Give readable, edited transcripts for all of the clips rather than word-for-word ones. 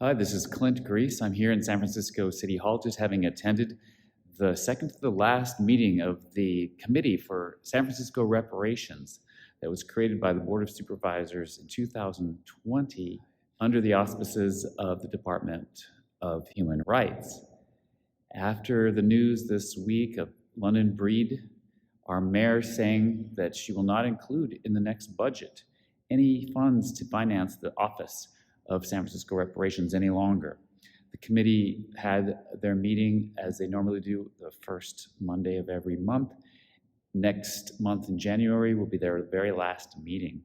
Hi, this is Clint Grease. I'm here in San Francisco City Hall, just having attended the second to the last meeting of the Committee for San Francisco Reparations that was created by the Board of Supervisors in 2020 under the auspices of the Department of Human Rights. After the news this week of London Breed, our mayor saying that she will not include in the next budget any funds to finance the Office of San Francisco Reparations any longer. The committee had their meeting as they normally do the first Monday of every month. Next month in January will be their very last meeting,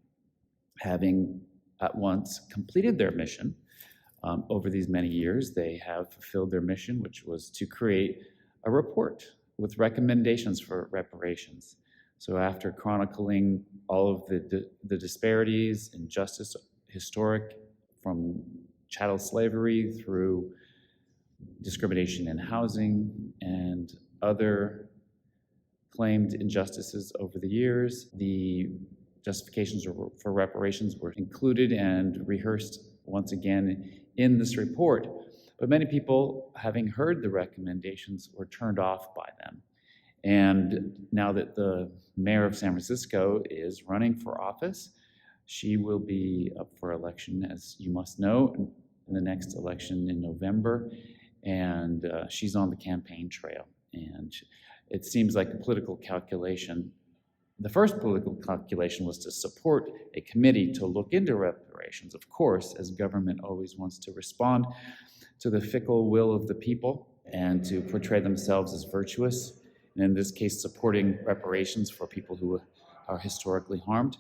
having at once completed their mission. Over these many years, they have fulfilled their mission, which was to create a report with recommendations for reparations. So after chronicling all of the disparities, injustice, historic, from chattel slavery through discrimination in housing and other claimed injustices over the years, the justifications for reparations were included and rehearsed once again in this report. But many people, having heard the recommendations, were turned off by them. And now that the mayor of San Francisco is running for office, she will be up for election, as you must know, in the next election in November. And she's on the campaign trail. And it seems like a political calculation. The first political calculation was to support a committee to look into reparations, of course, as government always wants to respond to the fickle will of the people and to portray themselves as virtuous, and in this case, supporting reparations for people who are historically harmed.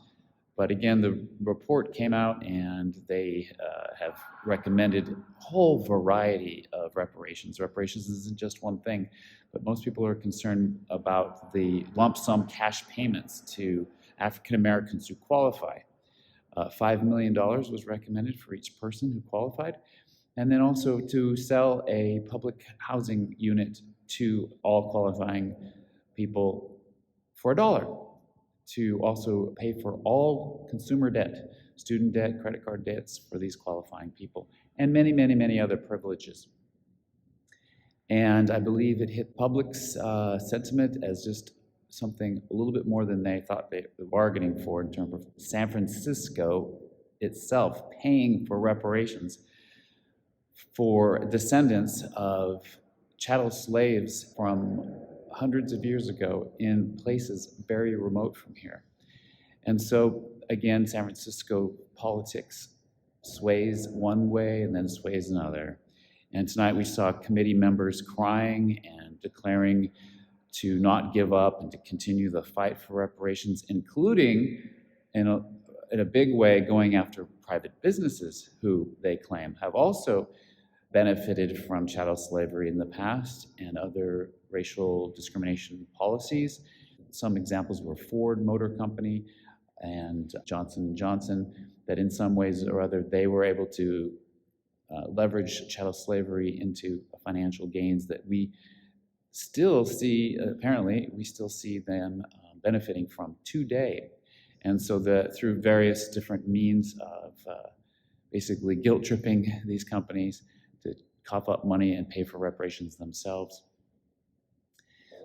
But again, the report came out and they have recommended a whole variety of reparations. Reparations isn't just one thing, but most people are concerned about the lump sum cash payments to African Americans who qualify. $5 million was recommended for each person who qualified, and then also to sell a public housing unit to all qualifying people for $1, to also pay for all consumer debt, student debt, credit card debts for these qualifying people, and many, many, many other privileges. And I believe it hit public's sentiment as just something a little bit more than they thought they were bargaining for in terms of San Francisco itself paying for reparations for descendants of chattel slaves from hundreds of years ago in places very remote from here. And so, again, San Francisco politics sways one way and then sways another. And tonight we saw committee members crying and declaring to not give up and to continue the fight for reparations, including in a big way going after private businesses who they claim have also benefited from chattel slavery in the past and other racial discrimination policies. Some examples were Ford Motor Company and Johnson & Johnson, that in some ways or other they were able to leverage chattel slavery into financial gains that we still see, apparently, we still see them benefiting from today. And so through various different means of basically guilt-tripping these companies to cough up money and pay for reparations themselves.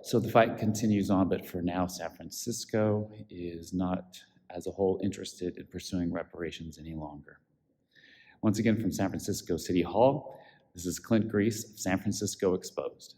So the fight continues on, but for now, San Francisco is not, as a whole, interested in pursuing reparations any longer. Once again, from San Francisco City Hall, this is Clint Grease of San Francisco Exposed.